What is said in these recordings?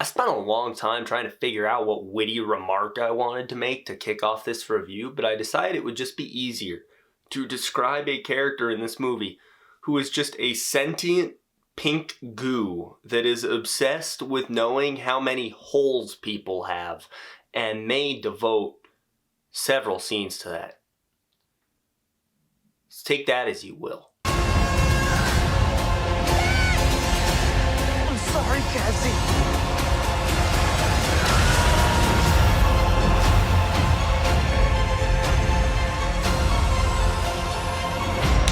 I spent a long time trying to figure out what witty remark I wanted to make to kick off this review, but I decided it would just be easier to describe a character in this movie who is just a sentient pink goo that is obsessed with knowing how many holes people have and may devote several scenes to that. So take that as you will. I'm sorry, Cassie.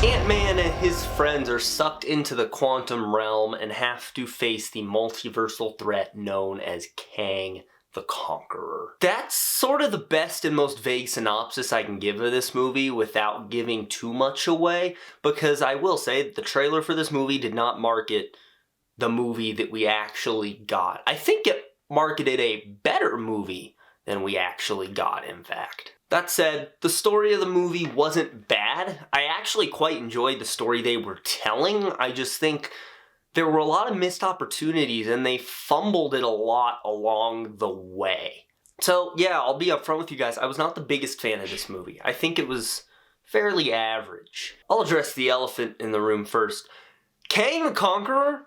Ant-Man and his friends are sucked into the quantum realm and have to face the multiversal threat known as Kang the Conqueror. That's sort of the best and most vague synopsis I can give of this movie without giving too much away, because I will say that the trailer for this movie did not market the movie that we actually got. I think it marketed a better movie than we actually got, in fact. That said, the story of the movie wasn't bad. I actually quite enjoyed the story they were telling. I just think there were a lot of missed opportunities and they fumbled it a lot along the way. So yeah, I'll be upfront with you guys. I was not the biggest fan of this movie. I think it was fairly average. I'll address the elephant in the room first. Kang the Conqueror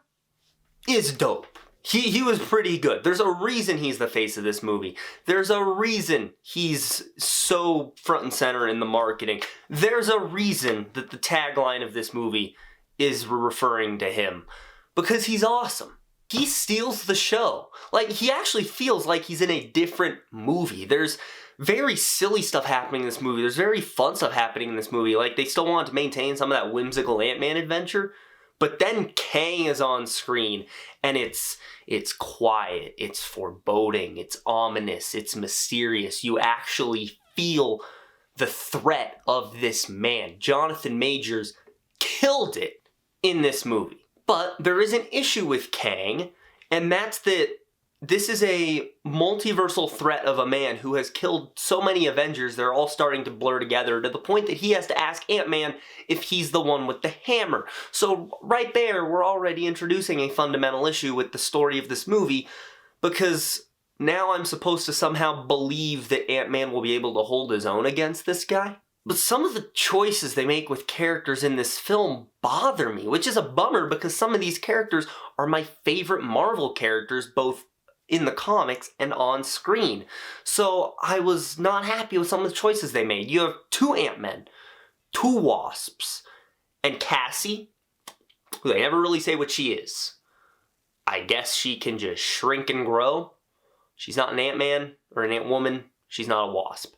is dope. He was pretty good. There's a reason he's the face of this movie. There's a reason he's so front and center in the marketing. There's a reason that the tagline of this movie is referring to him. Because he's awesome. He steals the show. Like, he actually feels like he's in a different movie. There's very silly stuff happening in this movie. There's very fun stuff happening in this movie. Like, they still want to maintain some of that whimsical Ant-Man adventure. But then Kang is on screen, and it's quiet, it's foreboding, it's ominous, it's mysterious. You actually feel the threat of this man. Jonathan Majors killed it in this movie. But there is an issue with Kang, and that's that this is a multiversal threat of a man who has killed so many Avengers, they're all starting to blur together to the point that he has to ask Ant-Man if he's the one with the hammer. So right there, we're already introducing a fundamental issue with the story of this movie, because now I'm supposed to somehow believe that Ant-Man will be able to hold his own against this guy. But some of the choices they make with characters in this film bother me, which is a bummer because some of these characters are my favorite Marvel characters, both in the comics and on screen. So I was not happy with some of the choices they made. You have two Ant-Men, two Wasps, and Cassie, who they never really say what she is. I guess she can just shrink and grow. She's not an Ant-Man or an Ant-Woman. She's not a Wasp.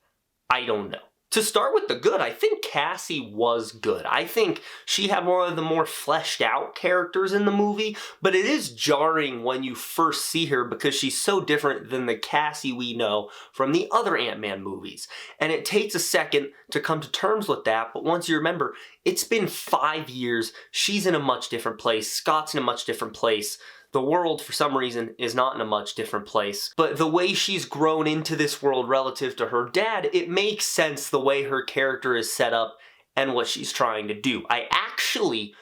I don't know. To start with the good, I think Cassie was good. I think she had one of the more fleshed out characters in the movie, but it is jarring when you first see her because she's so different than the Cassie we know from the other Ant-Man movies. And it takes a second to come to terms with that, but once you remember, it's been 5 years, she's in a much different place, Scott's in a much different place. The world, for some reason, is not in a much different place. But the way she's grown into this world relative to her dad, it makes sense the way her character is set up and what she's trying to do. I actually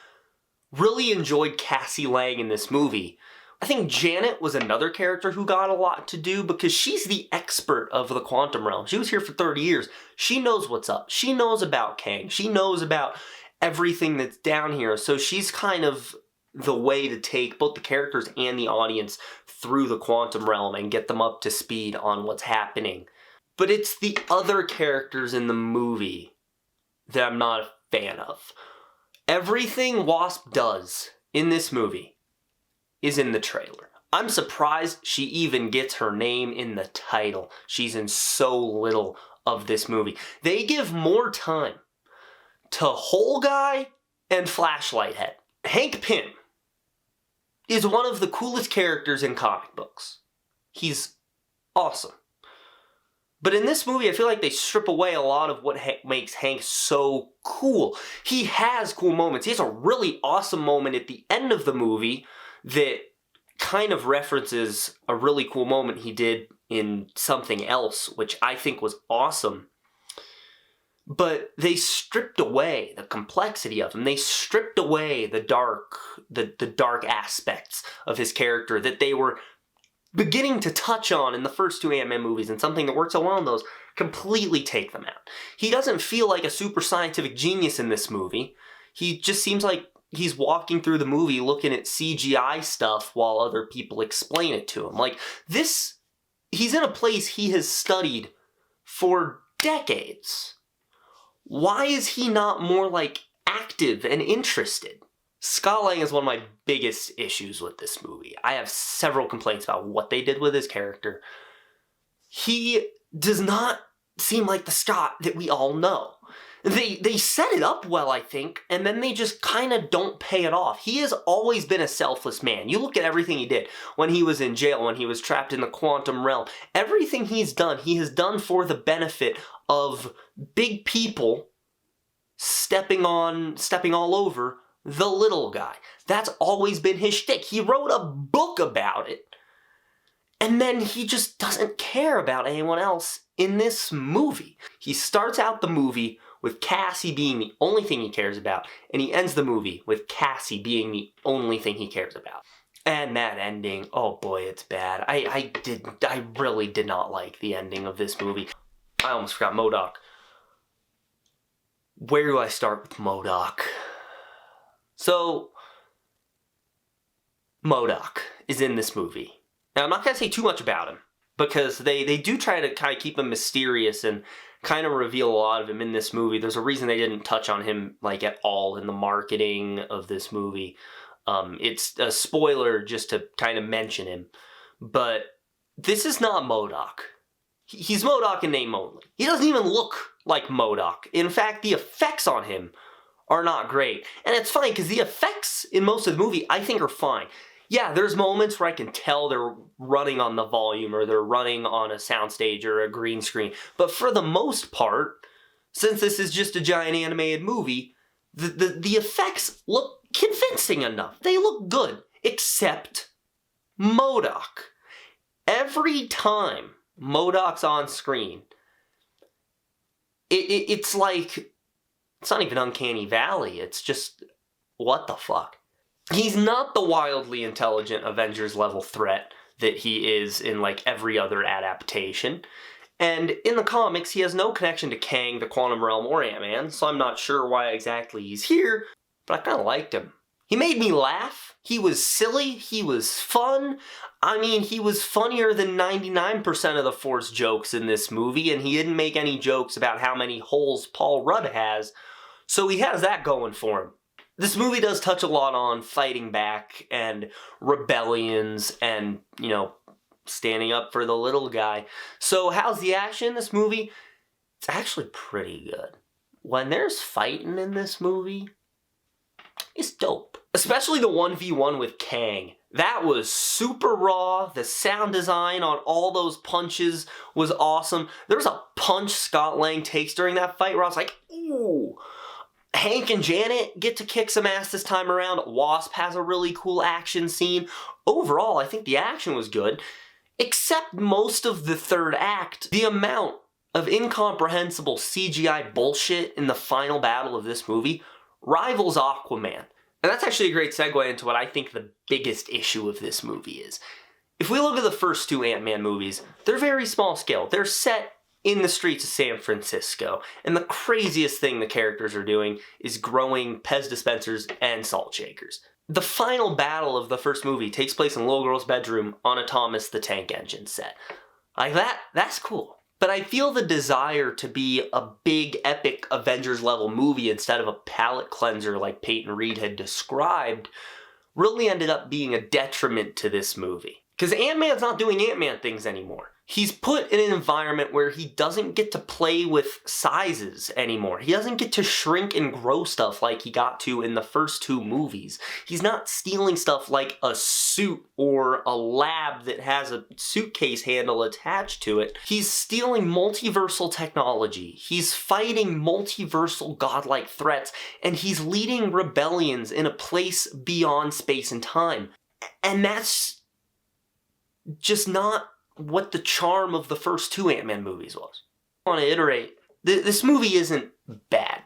really enjoyed Cassie Lang in this movie. I think Janet was another character who got a lot to do because she's the expert of the quantum realm. She was here for 30 years. She knows what's up. She knows about Kang. She knows about everything that's down here. So she's kind of the way to take both the characters and the audience through the quantum realm and get them up to speed on what's happening. But it's the other characters in the movie that I'm not a fan of. Everything Wasp does in this movie is in the trailer. I'm surprised she even gets her name in the title. She's in so little of this movie. They give more time to Hole Guy and Flashlight Head. Hank Pym is one of the coolest characters in comic books. He's awesome. But in this movie, I feel like they strip away a lot of what makes Hank so cool. He has cool moments. He has a really awesome moment at the end of the movie that kind of references a really cool moment he did in something else, which I think was awesome. But they stripped away the complexity of him. They stripped away the dark aspects of his character that they were beginning to touch on in the first two Ant-Man movies, and something that works so well in those, completely take them out. He doesn't feel like a super scientific genius in this movie. He just seems like he's walking through the movie looking at CGI stuff while other people explain it to him. Like, this, he's in a place he has studied for decades. Why is he not more, like, active and interested? Scott Lang is one of my biggest issues with this movie. I have several complaints about what they did with his character. He does not seem like the Scott that we all know. They set it up well, I think, and then they just kind of don't pay it off. He has always been a selfless man. You look at everything he did when he was in jail, when he was trapped in the quantum realm. Everything he's done, he has done for the benefit of big people stepping all over the little guy. That's always been his shtick. He wrote a book about it, and then he just doesn't care about anyone else in this movie. He starts out the movie with Cassie being the only thing he cares about, and he ends the movie with Cassie being the only thing he cares about. And that ending, oh boy, it's bad. I really did not like the ending of this movie. I almost forgot MODOK. Where do I start with MODOK? So, MODOK is in this movie. Now, I'm not going to say too much about him, because they do try to kind of keep him mysterious and kind of reveal a lot of him in this movie. There's a reason they didn't touch on him, like, at all in the marketing of this movie. It's a spoiler just to kind of mention him. But this is not MODOK. He's MODOK in name only. He doesn't even look like MODOK. In fact, the effects on him are not great. And it's funny, because the effects in most of the movie, I think, are fine. Yeah, there's moments where I can tell they're running on the volume, or they're running on a soundstage or a green screen. But for the most part, since this is just a giant animated movie, the effects look convincing enough. They look good, except MODOK. Every time MODOK's on screen, it's like, it's not even Uncanny Valley, it's just, what the fuck? He's not the wildly intelligent Avengers-level threat that he is in, like, every other adaptation. And in the comics, he has no connection to Kang, the Quantum Realm, or Ant-Man, so I'm not sure why exactly he's here, but I kind of liked him. He made me laugh. He was silly. He was fun. I mean, he was funnier than 99% of the Force jokes in this movie, and he didn't make any jokes about how many holes Paul Rudd has, so he has that going for him. This movie does touch a lot on fighting back and rebellions and, you know, standing up for the little guy. So how's the action in this movie? It's actually pretty good. When there's fighting in this movie, it's dope. Especially the 1v1 with Kang. That was super raw. The sound design on all those punches was awesome. There was a punch Scott Lang takes during that fight where I was like, ooh. Hank and Janet get to kick some ass this time around. Wasp has a really cool action scene. Overall, I think the action was good, except most of the third act. The amount of incomprehensible CGI bullshit in the final battle of this movie rivals Aquaman. And that's actually a great segue into what I think the biggest issue of this movie is. If we look at the first two Ant-Man movies, they're very small scale. They're set in the streets of San Francisco. And the craziest thing the characters are doing is growing Pez dispensers and salt shakers. The final battle of the first movie takes place in a little girl's bedroom on a Thomas the Tank Engine set. Like that's cool. But I feel the desire to be a big, epic Avengers-level movie instead of a palate cleanser like Peyton Reed had described really ended up being a detriment to this movie. Because Ant-Man's not doing Ant-Man things anymore. He's put in an environment where he doesn't get to play with sizes anymore. He doesn't get to shrink and grow stuff like he got to in the first two movies. He's not stealing stuff like a suit or a lab that has a suitcase handle attached to it. He's stealing multiversal technology. He's fighting multiversal godlike threats, and he's leading rebellions in a place beyond space and time. And that's just not what the charm of the first two Ant-Man movies was. I want to iterate. This movie isn't bad.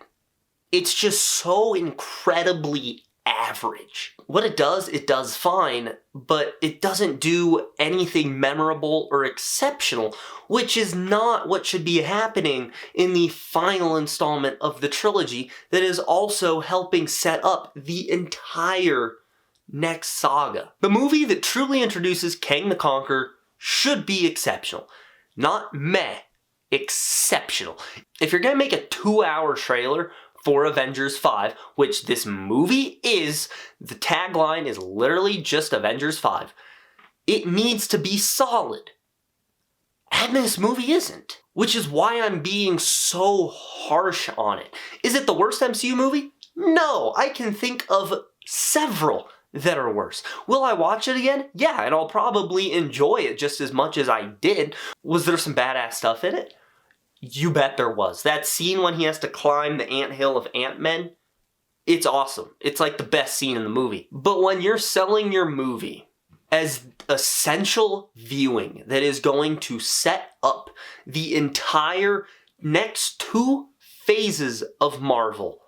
It's just so incredibly average. What it does fine, but it doesn't do anything memorable or exceptional, which is not what should be happening in the final installment of the trilogy that is also helping set up the entire next saga. The movie that truly introduces Kang the Conqueror should be exceptional. Not meh, exceptional. If you're gonna make a 2-hour trailer for Avengers 5, which this movie is, the tagline is literally just Avengers 5, it needs to be solid. And this movie isn't. Which is why I'm being so harsh on it. Is it the worst MCU movie? No, I can think of several that are worse. Will I watch it again? Yeah, and I'll probably enjoy it just as much as I did. Was there some badass stuff in it? You bet there was. That scene when he has to climb the anthill of Ant-Men, it's awesome. It's like the best scene in the movie. But when you're selling your movie as essential viewing that is going to set up the entire next 2 phases of Marvel,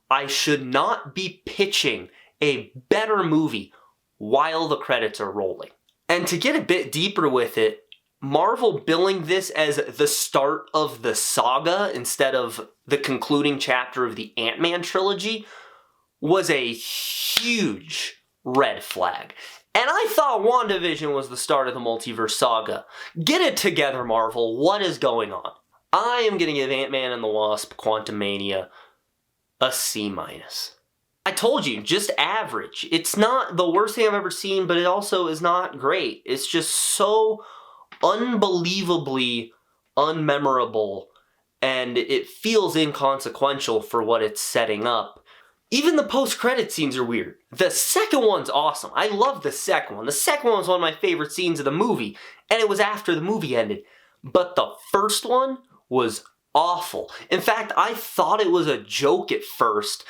I should not be pitching a better movie while the credits are rolling. And to get a bit deeper with it, Marvel billing this as the start of the saga instead of the concluding chapter of the Ant-Man trilogy was a huge red flag. And I thought WandaVision was the start of the multiverse saga. Get it together, Marvel. What is going on? I am going to give Ant-Man and the Wasp Quantumania a C-. I told you, just average. It's not the worst thing I've ever seen, but it also is not great. It's just so unbelievably unmemorable, and it feels inconsequential for what it's setting up. Even the post-credit scenes are weird. The second one's awesome. I love the second one. The second one was one of my favorite scenes of the movie, and it was after the movie ended. But the first one was awful. In fact, I thought it was a joke at first,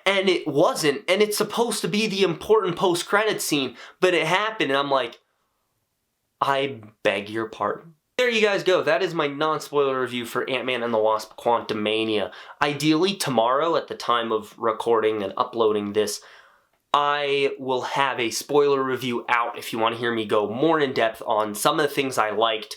and it wasn't, and it's supposed to be the important post-credit scene, but it happened, and I'm like, I beg your pardon. There you guys go. That is my non-spoiler review for Ant-Man and the Wasp Quantumania. Ideally, tomorrow at the time of recording and uploading this, I will have a spoiler review out if you want to hear me go more in depth on some of the things I liked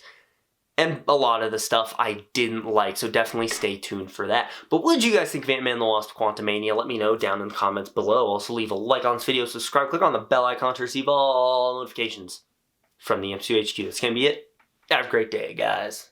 and a lot of the stuff I didn't like, so definitely stay tuned for that. But what did you guys think of Ant-Man and the Wasp Quantumania? Let me know down in the comments below. Also leave a like on this video, subscribe, click on the bell icon to receive all notifications from the MCU HQ. That's going to be it. Have a great day, guys.